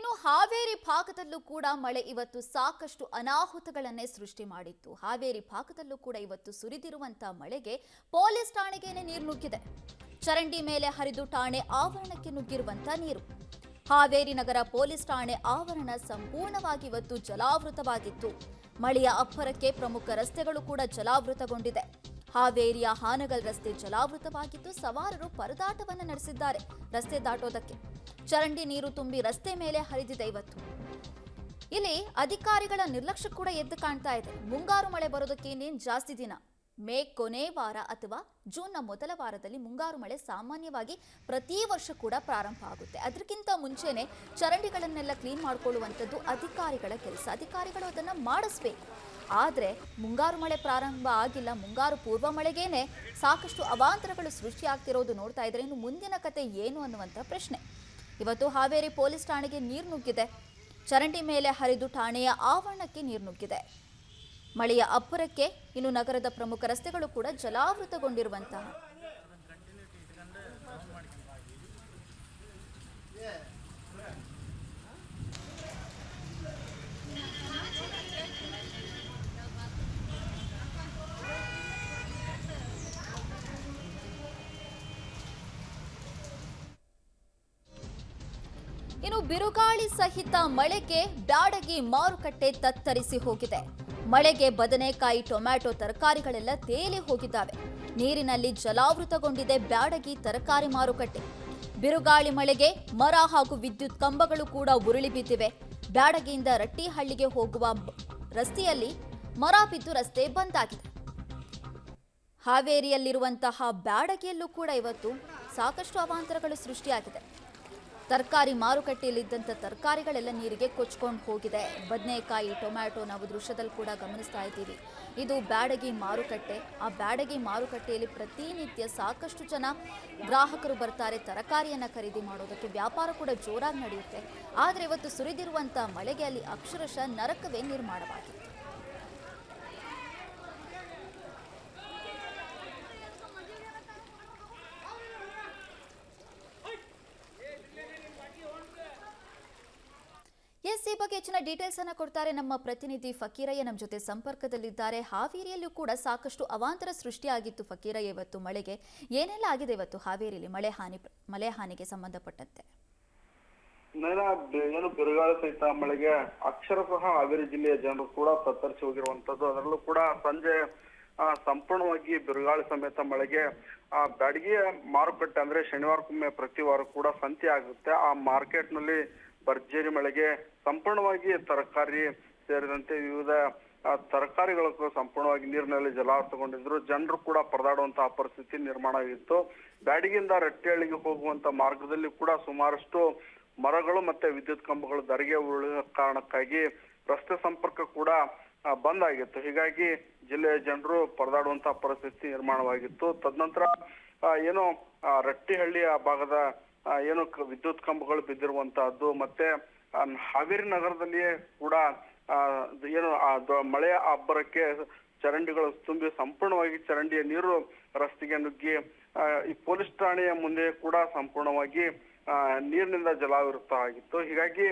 ಇನ್ನು ಹಾವೇರಿ ಭಾಗದಲ್ಲೂ ಕೂಡ ಮಳೆ ಇವತ್ತು ಸಾಕಷ್ಟು ಅನಾಹುತಗಳನ್ನೇ ಸೃಷ್ಟಿ ಮಾಡಿತ್ತು. ಹಾವೇರಿ ಭಾಗದಲ್ಲೂ ಕೂಡ ಇವತ್ತು ಸುರಿದಿರುವಂತಹ ಮಳೆಗೆ ಪೊಲೀಸ್ ಠಾಣೆಗೇನೆ ನೀರು ನುಗ್ಗಿದೆ. ಚರಂಡಿ ಮೇಲೆ ಹರಿದು ಠಾಣೆ ಆವರಣಕ್ಕೆ ನುಗ್ಗಿರುವಂತಹ ನೀರು. ಹಾವೇರಿ ನಗರ ಪೊಲೀಸ್ ಠಾಣೆ ಆವರಣ ಸಂಪೂರ್ಣವಾಗಿ ಇವತ್ತು ಜಲಾವೃತವಾಗಿತ್ತು. ಮಳೆಯ ಅಬ್ಬರಕ್ಕೆ ಪ್ರಮುಖ ರಸ್ತೆಗಳು ಕೂಡ ಜಲಾವೃತಗೊಂಡಿದೆ. ಹಾವೇರಿಯ ಹಾನಗಲ್ ರಸ್ತೆ ಜಲಾವೃತವಾಗಿದ್ದು ಸವಾರರು ಪರದಾಟವನ್ನು ನಡೆಸಿದ್ದಾರೆ ರಸ್ತೆ ದಾಟೋದಕ್ಕೆ. ಚರಂಡಿ ನೀರು ತುಂಬಿ ರಸ್ತೆ ಮೇಲೆ ಹರಿದಿದೆ. ಇವತ್ತು ಇಲ್ಲಿ ಅಧಿಕಾರಿಗಳ ನಿರ್ಲಕ್ಷ್ಯ ಕೂಡ ಎದ್ದು ಕಾಣ್ತಾ ಇದೆ. ಮುಂಗಾರು ಮಳೆ ಬರೋದಕ್ಕೆ ಇನ್ನೇನು ಜಾಸ್ತಿ ದಿನ, ಮೇ ಕೊನೆ ವಾರ ಅಥವಾ ಜೂನ್ನ ಮೊದಲ ವಾರದಲ್ಲಿ ಮುಂಗಾರು ಮಳೆ ಸಾಮಾನ್ಯವಾಗಿ ಪ್ರತಿ ವರ್ಷ ಕೂಡ ಪ್ರಾರಂಭ ಆಗುತ್ತೆ. ಅದಕ್ಕಿಂತ ಮುಂಚೆನೆ ಚರಂಡಿಗಳನ್ನೆಲ್ಲ ಕ್ಲೀನ್ ಮಾಡ್ಕೊಳ್ಳುವಂಥದ್ದು ಅಧಿಕಾರಿಗಳ ಕೆಲಸ. ಅಧಿಕಾರಿಗಳು ಅದನ್ನು ಮಾಡಿಸ್ಬೇಕು. ಆದರೆ ಮುಂಗಾರು ಮಳೆ ಪ್ರಾರಂಭ ಆಗಿಲ್ಲ. ಮುಂಗಾರು ಪೂರ್ವ ಮಳೆಗೇನೆ ಸಾಕಷ್ಟು ಅವಾಂತರಗಳು ಸೃಷ್ಟಿಯಾಗ್ತಿರೋದು ನೋಡ್ತಾ ಇದ್ರೆ ಇನ್ನು ಮುಂದಿನ ಕತೆ ಏನು ಅನ್ನುವಂಥ ಪ್ರಶ್ನೆ. ಇವತ್ತು ಹಾವೇರಿ ಪೊಲೀಸ್ ಠಾಣೆಗೆ ನೀರು ನುಗ್ಗಿದೆ. ಚರಂಡಿ ಮೇಲೆ ಹರಿದು ಠಾಣೆಯ ಆವರಣಕ್ಕೆ ನೀರು ನುಗ್ಗಿದೆ. ಮಳೆಯ ಅಬ್ಬರಕ್ಕೆ ಇನ್ನು ನಗರದ ಪ್ರಮುಖ ರಸ್ತೆಗಳು ಕೂಡ ಜಲಾವೃತಗೊಂಡಿರುವಂತಹ ಇನ್ನು ಬಿರುಗಾಳಿ ಸಹಿತ ಮಳೆಗೆ ಬ್ಯಾಡಗಿ ಮಾರುಕಟ್ಟೆ ತತ್ತರಿಸಿ ಹೋಗಿದೆ. ಮಳೆಗೆ ಬದನೆಕಾಯಿ, ಟೊಮ್ಯಾಟೊ ತರಕಾರಿಗಳೆಲ್ಲ ತೇಲಿ ಹೋಗಿದ್ದಾವೆ. ನೀರಿನಲ್ಲಿ ಜಲಾವೃತಗೊಂಡಿದೆ ಬ್ಯಾಡಗಿ ತರಕಾರಿ ಮಾರುಕಟ್ಟೆ. ಬಿರುಗಾಳಿ ಮಳೆಗೆ ಮರ ಹಾಗೂ ವಿದ್ಯುತ್ ಕಂಬಗಳು ಕೂಡ ಉರುಳಿ ಬಿದ್ದಿವೆ. ಬ್ಯಾಡಗಿಯಿಂದ ರಟ್ಟಿಹಳ್ಳಿಗೆ ಹೋಗುವ ರಸ್ತೆಯಲ್ಲಿ ಮರ ಬಿದ್ದು ರಸ್ತೆ ಬಂದ್ ಆಗಿದೆ. ಹಾವೇರಿಯಲ್ಲಿರುವಂತಹ ಬ್ಯಾಡಗಿಯಲ್ಲೂ ಕೂಡ ಇವತ್ತು ಸಾಕಷ್ಟು ಅವಾಂತರಗಳು ಸೃಷ್ಟಿಯಾಗಿದೆ. ತರಕಾರಿ ಮಾರುಕಟ್ಟೆಯಲ್ಲಿದ್ದಂಥ ತರಕಾರಿಗಳೆಲ್ಲ ನೀರಿಗೆ ಕೊಚ್ಕೊಂಡು ಹೋಗಿದೆ. ಬದನೆಕಾಯಿ, ಟೊಮ್ಯಾಟೊ ನಾವು ದೃಶ್ಯದಲ್ಲಿ ಕೂಡ ಗಮನಿಸ್ತಾ ಇದ್ದೀವಿ. ಇದು ಬ್ಯಾಡಗಿ ಮಾರುಕಟ್ಟೆ. ಆ ಬ್ಯಾಡಗಿ ಮಾರುಕಟ್ಟೆಯಲ್ಲಿ ಪ್ರತಿನಿತ್ಯ ಸಾಕಷ್ಟು ಜನ ಗ್ರಾಹಕರು ಬರ್ತಾರೆ ತರಕಾರಿಯನ್ನು ಖರೀದಿ ಮಾಡೋದಕ್ಕೆ. ವ್ಯಾಪಾರ ಕೂಡ ಜೋರಾಗಿ ನಡೆಯುತ್ತೆ. ಆದರೆ ಇವತ್ತು ಸುರಿದಿರುವಂಥ ಮಳೆಗೆ ಅಲ್ಲಿ ಅಕ್ಷರಶಃ ನರಕವೇ ನಿರ್ಮಾಣವಾಗಿದೆ. ಈ ಬಗ್ಗೆ ಹೆಚ್ಚಿನ ಡೀಟೇಲ್ಸ್ ಅನ್ನು ಕೊಡ್ತಾರೆ ನಮ್ಮ ಪ್ರತಿನಿಧಿ ಫಕೀರಯ್ಯ. ನಮ್ಮ ಜೊತೆ ಸಂಪರ್ಕದಲ್ಲಿದ್ದಾರೆ. ಹಾವೇರಿಯಲ್ಲೂ ಕೂಡ ಸಾಕಷ್ಟು ಅವಾಂತರ ಸೃಷ್ಟಿಯಾಗಿತ್ತು. ಫಕೀರಯ್ಯ, ಇವತ್ತು ಮಳೆಗೆ ಏನೆಲ್ಲ ಆಗಿದೆ ಇವತ್ತು ಹಾವೇರಿಯಲ್ಲಿ ಮಳೆ ಹಾನಿಗೆ ಸಂಬಂಧಪಟ್ಟಂತೆ? ಏನು ಬಿರುಗಾಳಿ ಸಹಿತ ಮಳೆಗೆ ಅಕ್ಷರಶಃ ಹಾವೇರಿ ಜಿಲ್ಲೆಯ ಜನರು ಕೂಡ ತತ್ತರಿಸಿ ಹೋಗಿರುವಂತದ್ದು. ಅದರಲ್ಲೂ ಕೂಡ ಸಂಜೆ ಸಂಪೂರ್ಣವಾಗಿ ಬಿರುಗಾಳಿ ಸಮೇತ ಮಳೆಗೆ ಬ್ಯಾಡಗಿ ಮಾರುಕಟ್ಟೆ ಅಂದ್ರೆ ಶನಿವಾರಕ್ಕೊಮ್ಮೆ ಪ್ರತಿ ವಾರ ಕೂಡ ಸಂತೆ ಆಗುತ್ತೆ. ಆ ಮಾರ್ಕೆಟ್ ನಲ್ಲಿ ಭರ್ಜರಿ ಮಳೆಗೆ ಸಂಪೂರ್ಣವಾಗಿ ತರಕಾರಿ ಸೇರಿದಂತೆ ವಿವಿಧ ತರಕಾರಿಗಳು ಸಂಪೂರ್ಣವಾಗಿ ನೀರಿನಲ್ಲಿ ಜಲಾವೃತಗೊಂಡಿದ್ರು. ಜನರು ಕೂಡ ಪರದಾಡುವಂತಹ ಪರಿಸ್ಥಿತಿ ನಿರ್ಮಾಣ ಆಗಿತ್ತು. ಬ್ಯಾಡಗಿಯಿಂದ ರಟ್ಟಿಹಳ್ಳಿಗೆ ಹೋಗುವಂತ ಮಾರ್ಗದಲ್ಲಿ ಕೂಡ ಸುಮಾರಷ್ಟು ಮರಗಳು ಮತ್ತೆ ವಿದ್ಯುತ್ ಕಂಬಗಳು ಧರೆಗೆ ಉರುಳಿದ ಕಾರಣಕ್ಕಾಗಿ ರಸ್ತೆ ಸಂಪರ್ಕ ಕೂಡ ಬಂದ್ ಆಗಿತ್ತು. ಹೀಗಾಗಿ ಜಿಲ್ಲೆಯ ಜನರು ಪರದಾಡುವಂತಹ ಪರಿಸ್ಥಿತಿ ನಿರ್ಮಾಣವಾಗಿತ್ತು. ತದನಂತರ ಏನು ರಟ್ಟಿಹಳ್ಳಿಯ ಭಾಗದ ಏನು ವಿದ್ಯುತ್ ಕಂಬಗಳು ಬಿದ್ದಿರುವಂತಹದ್ದು ಮತ್ತೆ ಹಾವೇರಿ ನಗರದಲ್ಲಿಯೇ ಕೂಡ ಏನು ಮಳೆಯ ಅಬ್ಬರಕ್ಕೆ ಚರಂಡಿಗಳು ತುಂಬಿ ಸಂಪೂರ್ಣವಾಗಿ ಚರಂಡಿಯ ನೀರು ರಸ್ತೆಗೆ ನುಗ್ಗಿ ಈ ಪೊಲೀಸ್ ಠಾಣೆಯ ಮುಂದೆ ಕೂಡ ಸಂಪೂರ್ಣವಾಗಿ ನೀರಿನಿಂದ ಜಲಾವೃತ ಆಗಿತ್ತು. ಹೀಗಾಗಿ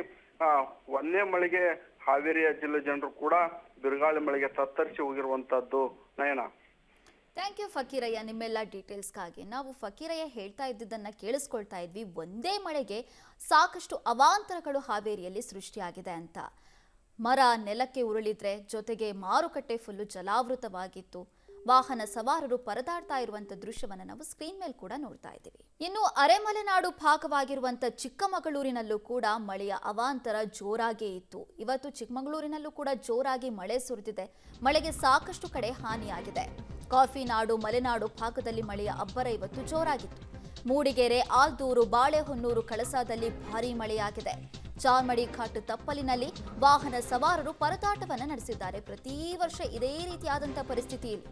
ಒಂದೇ ಮಳೆಗೆ ಹಾವೇರಿಯ ಜಿಲ್ಲೆ ಜನರು ಕೂಡ ಬಿರುಗಾಳಿ ಮಳೆಗೆ ತತ್ತರಿಸಿ ಹೋಗಿರುವಂತಹದ್ದು. ನಯನ, ಥ್ಯಾಂಕ್ ಯು ಫಕೀರಯ್ಯ ನಿಮ್ಮೆಲ್ಲ ಡೀಟೇಲ್ಸ್ಗಾಗಿ. ನಾವು ಫಕೀರಯ್ಯ ಹೇಳ್ತಾ ಇದ್ದಿದ್ದನ್ನು ಕೇಳಿಸ್ಕೊಳ್ತಾ ಇದ್ವಿ. ಒಂದೇ ಮಳೆಗೆ ಸಾಕಷ್ಟು ಅವಾಂತರಗಳು ಹಾವೇರಿಯಲ್ಲಿ ಸೃಷ್ಟಿಯಾಗಿದೆ ಅಂತ. ಮರ ನೆಲಕ್ಕೆ ಉರುಳಿದ್ರೆ, ಜೊತೆಗೆ ಮಾರುಕಟ್ಟೆ ಫುಲ್ಲು ಜಲಾವೃತವಾಗಿತ್ತು. ವಾಹನ ಸವಾರರು ಪರದಾಡ್ತಾ ಇರುವಂಥ ದೃಶ್ಯವನ್ನು ನಾವು ಸ್ಕ್ರೀನ್ ಮೇಲೆ ಕೂಡ ನೋಡ್ತಾ ಇದ್ದೀವಿ. ಇನ್ನು ಅರೆಮಲೆನಾಡು ಭಾಗವಾಗಿರುವಂಥ ಚಿಕ್ಕಮಗಳೂರಿನಲ್ಲೂ ಕೂಡ ಮಳೆಯ ಅವಾಂತರ ಜೋರಾಗೇ ಇತ್ತು. ಇವತ್ತು ಚಿಕ್ಕಮಗಳೂರಿನಲ್ಲೂ ಕೂಡ ಜೋರಾಗಿ ಮಳೆ ಸುರಿದಿದೆ. ಮಳೆಗೆ ಸಾಕಷ್ಟು ಕಡೆ ಹಾನಿಯಾಗಿದೆ. ಕಾಫಿ ನಾಡು, ಮಲೆನಾಡು ಭಾಗದಲ್ಲಿ ಮಳೆಯ ಅಬ್ಬರ ಇವತ್ತು ಜೋರಾಗಿತ್ತು. ಮೂಡಿಗೆರೆ, ಆಲ್ದೂರು, ಬಾಳೆಹೊನ್ನೂರು, ಕಳಸಾದಲ್ಲಿ ಭಾರೀ ಮಳೆಯಾಗಿದೆ. ಚಾರ್ಮಡಿ ಘಾಟ್ ತಪ್ಪಲಿನಲ್ಲಿ ವಾಹನ ಸವಾರರು ಪರದಾಟವನ್ನು ನಡೆಸಿದ್ದಾರೆ. ಪ್ರತಿ ವರ್ಷ ಇದೇ ರೀತಿಯಾದಂಥ ಪರಿಸ್ಥಿತಿ ಇಲ್ಲಿ.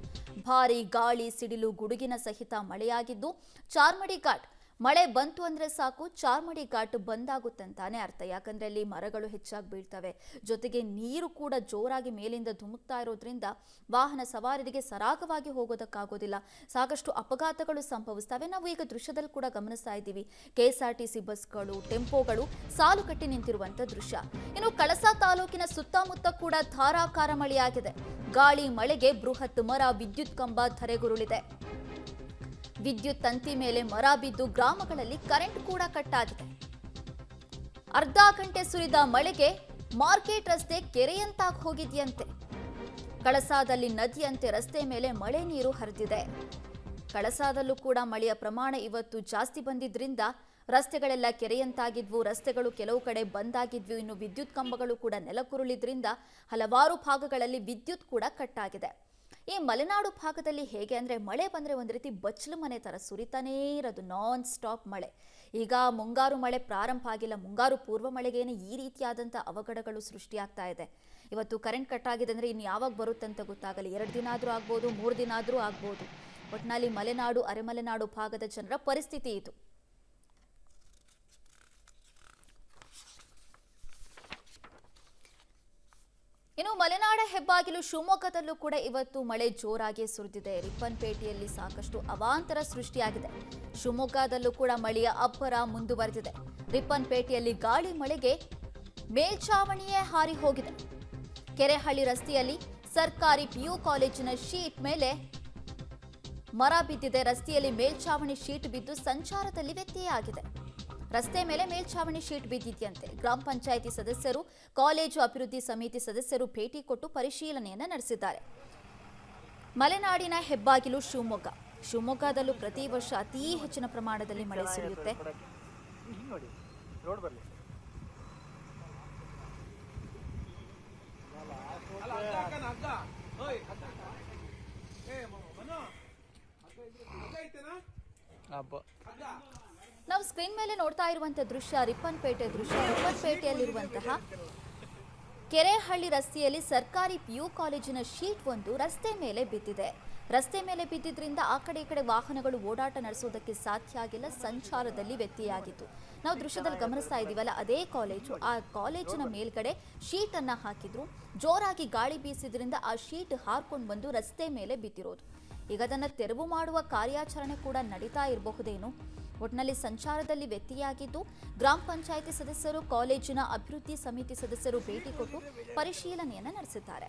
ಭಾರೀ ಗಾಳಿ, ಸಿಡಿಲು, ಗುಡುಗಿನ ಸಹಿತ ಮಳೆಯಾಗಿದ್ದು ಚಾರ್ಮಡಿ ಘಾಟ್ ಮಳೆ ಬಂತು ಅಂದ್ರೆ ಸಾಕು ಚಾರ್ಮಡಿ ಘಾಟ್ ಬಂದ್ ಆಗುತ್ತಂತಾನೆ ಅರ್ಥ. ಯಾಕಂದ್ರೆ ಅಲ್ಲಿ ಮರಗಳು ಹೆಚ್ಚಾಗಿ ಬೀಳ್ತವೆ, ಜೊತೆಗೆ ನೀರು ಕೂಡ ಜೋರಾಗಿ ಮೇಲಿಂದ ಧುಮುಕ್ತಾ ಇರೋದ್ರಿಂದ ವಾಹನ ಸವಾರರಿಗೆ ಸರಾಗವಾಗಿ ಹೋಗೋದಕ್ಕಾಗೋದಿಲ್ಲ. ಸಾಕಷ್ಟು ಅಪಘಾತಗಳು ಸಂಭವಿಸ್ತವೆ. ನಾವು ಈಗ ದೃಶ್ಯದಲ್ಲಿ ಕೂಡ ಗಮನಿಸ್ತಾ ಇದ್ದೀವಿ, KSRTC ಬಸ್ಗಳು, ಟೆಂಪೋಗಳು ಸಾಲು ಕಟ್ಟಿ ನಿಂತಿರುವಂತ ದೃಶ್ಯ. ಇನ್ನು ಕಳಸಾ ತಾಲೂಕಿನ ಸುತ್ತಮುತ್ತ ಕೂಡ ಧಾರಾಕಾರ ಮಳೆಯಾಗಿದೆ. ಗಾಳಿ ಮಳೆಗೆ ಬೃಹತ್ ಮರ, ವಿದ್ಯುತ್ ಕಂಬ ಧರೆಗುರುಳಿದೆ. ವಿದ್ಯುತ್ ತಂತಿ ಮೇಲೆ ಮರ ಬಿದ್ದು ಗ್ರಾಮಗಳಲ್ಲಿ ಕರೆಂಟ್ ಕೂಡ ಕಟ್ ಆಗಿದೆ. ಅರ್ಧ ಗಂಟೆ ಸುರಿದ ಮಳೆಗೆ ಮಾರ್ಕೆಟ್ ರಸ್ತೆ ಕೆರೆಯಂತಾಗಿ ಹೋಗಿದೆಯಂತೆ. ಕಳಸಾದಲ್ಲಿ ನದಿಯಂತೆ ರಸ್ತೆ ಮೇಲೆ ಮಳೆ ನೀರು ಹರಿದಿದೆ. ಕಳಸಾದಲ್ಲೂ ಕೂಡ ಮಳೆಯ ಪ್ರಮಾಣ ಇವತ್ತು ಜಾಸ್ತಿ ಬಂದಿದ್ರಿಂದ ರಸ್ತೆಗಳೆಲ್ಲ ಕೆರೆಯಂತಾಗಿದ್ವು. ರಸ್ತೆಗಳು ಕೆಲವು ಕಡೆ ಬಂದಾಗಿದ್ವು. ಇನ್ನು ವಿದ್ಯುತ್ ಕಂಬಗಳು ಕೂಡ ನೆಲಕ್ಕುರುಳಿದ್ರಿಂದ ಹಲವಾರು ಭಾಗಗಳಲ್ಲಿ ವಿದ್ಯುತ್ ಕೂಡ ಕಟ್ ಆಗಿದೆ. ಈ ಮಲೆನಾಡು ಭಾಗದಲ್ಲಿ ಹೇಗೆ ಅಂದರೆ ಮಳೆ ಬಂದರೆ ಒಂದು ರೀತಿ ಬಚ್ಚಲು ಮನೆ ಥರ ಸುರಿತಾನೇ ಇರೋದು, ನಾನ್ ಸ್ಟಾಪ್ ಮಳೆ. ಈಗ ಮುಂಗಾರು ಮಳೆ ಪ್ರಾರಂಭ ಆಗಿಲ್ಲ, ಮುಂಗಾರು ಪೂರ್ವ ಮಳೆಗೇನೆ ಈ ರೀತಿಯಾದಂಥ ಅವಘಡಗಳು ಸೃಷ್ಟಿಯಾಗ್ತಾ ಇದೆ. ಇವತ್ತು ಕರೆಂಟ್ ಕಟ್ ಆಗಿದೆ ಅಂದರೆ ಇನ್ನು ಯಾವಾಗ ಬರುತ್ತೆ ಅಂತ ಗೊತ್ತಾಗಲ್ಲ. 2 ದಿನ ಆದರೂ ಆಗ್ಬೋದು, 3 ದಿನ ಆದರೂ ಆಗ್ಬೋದು. ಒಟ್ಟಿನಲ್ಲಿ ಮಲೆನಾಡು, ಅರೆಮಲೆನಾಡು ಭಾಗದ ಜನರ ಪರಿಸ್ಥಿತಿ ಇದು. ಇನ್ನು ಮಲೆನಾಡ ಹೆಬ್ಬಾಗಿಲು ಶಿವಮೊಗ್ಗದಲ್ಲೂ ಕೂಡ ಇವತ್ತು ಮಳೆ ಜೋರಾಗಿ ಸುರಿದಿದೆ. ರಿಪ್ಪನ್ಪೇಟೆಯಲ್ಲಿ ಸಾಕಷ್ಟು ಅವಾಂತರ ಸೃಷ್ಟಿಯಾಗಿದೆ. ಶಿವಮೊಗ್ಗದಲ್ಲೂ ಕೂಡ ಮಳೆಯ ಅಬ್ಬರ ಮುಂದುವರೆದಿದೆ. ರಿಪ್ಪನ್ಪೇಟೆಯಲ್ಲಿ ಗಾಳಿ ಮಳೆಗೆ ಮೇಲ್ಛಾವಣಿಯೇ ಹಾರಿ ಹೋಗಿದೆ. ಕೆರೆಹಳ್ಳಿ ರಸ್ತೆಯಲ್ಲಿ ಸರ್ಕಾರಿ PU ಕಾಲೇಜಿನ ಶೀಟ್ ಮೇಲೆ ಮರ ಬಿದ್ದಿದೆ. ರಸ್ತೆಯಲ್ಲಿ ಮೇಲ್ಛಾವಣಿ ಶೀಟ್ ಬಿದ್ದು ಸಂಚಾರದಲ್ಲಿ ವ್ಯತ್ಯಯ ಆಗಿದೆ. ರಸ್ತೆ ಮೇಲೆ ಮೇಲ್ಛಾವಣಿ ಶೀಟ್ ಬಿದ್ದಿದೆಯಂತೆ. ಗ್ರಾಮ ಪಂಚಾಯಿತಿ ಸದಸ್ಯರು, ಕಾಲೇಜು ಅಭಿವೃದ್ಧಿ ಸಮಿತಿ ಸದಸ್ಯರು ಭೇಟಿ ಕೊಟ್ಟು ಪರಿಶೀಲನೆಯನ್ನ ನಡೆಸಿದ್ದಾರೆ. ಮಲೆನಾಡಿನ ಹೆಬ್ಬಾಗಿಲು ಶಿವಮೊಗ್ಗದಲ್ಲೂ ಪ್ರತಿ ವರ್ಷ ಅತಿ ಹೆಚ್ಚಿನ ಪ್ರಮಾಣದಲ್ಲಿ ಮಳೆ ಸುರಿಯುತ್ತೆ. ನಾವು ಸ್ಕ್ರೀನ್ ಮೇಲೆ ನೋಡ್ತಾ ಇರುವಂತಹ ದೃಶ್ಯ ರಿಪ್ಪನ್ಪೇಟೆ ದೃಶ್ಯ. ರಿಪ್ಪನ್ಪೇಟೆಯಲ್ಲಿರುವಂತಹ ಕೆರೆಹಳ್ಳಿ ರಸ್ತೆಯಲ್ಲಿ ಸರ್ಕಾರಿ PU ಕಾಲೇಜಿನ ಶೀಟ್ ಒಂದು ರಸ್ತೆ ಮೇಲೆ ಬಿದ್ದಿದೆ. ರಸ್ತೆ ಮೇಲೆ ಬಿದ್ದಿದ್ರಿಂದ ಆ ಕಡೆ ಈ ಕಡೆ ವಾಹನಗಳು ಓಡಾಟ ನಡೆಸೋದಕ್ಕೆ ಸಾಧ್ಯ ಆಗಿಲ್ಲ, ಸಂಚಾರದಲ್ಲಿ ವ್ಯತ್ಯಯ ಆಗಿತ್ತು. ನಾವು ದೃಶ್ಯದಲ್ಲಿ ಗಮನಿಸ್ತಾ ಇದ್ದೀವಲ್ಲ, ಅದೇ ಕಾಲೇಜು. ಆ ಕಾಲೇಜಿನ ಮೇಲ್ಗಡೆ ಶೀಟ್ ಅನ್ನ ಹಾಕಿದ್ರು. ಜೋರಾಗಿ ಗಾಳಿ ಬೀಸಿದ್ರಿಂದ ಆ ಶೀಟ್ ಹಾರ್ಕೊಂಡು ಬಂದು ರಸ್ತೆ ಮೇಲೆ ಬಿದ್ದಿರೋದು. ಈಗ ಅದನ್ನು ತೆರವು ಮಾಡುವ ಕಾರ್ಯಾಚರಣೆ ಕೂಡ ನಡೀತಾ ಇರಬಹುದೇನು. ಒಟ್ಟಿನಲ್ಲಿ ಸಂಚಾರದಲ್ಲಿ ವ್ಯತ್ಯಯ ಆಗಿದ್ದು, ಗ್ರಾಮ ಪಂಚಾಯಿತಿ ಸದಸ್ಯರು, ಕಾಲೇಜಿನ ಅಭಿವೃದ್ಧಿ ಸಮಿತಿ ಸದಸ್ಯರು ಭೇಟಿ ಕೊಟ್ಟು ಪರಿಶೀಲನೆಯನ್ನು ನಡೆಸಿದ್ದಾರೆ.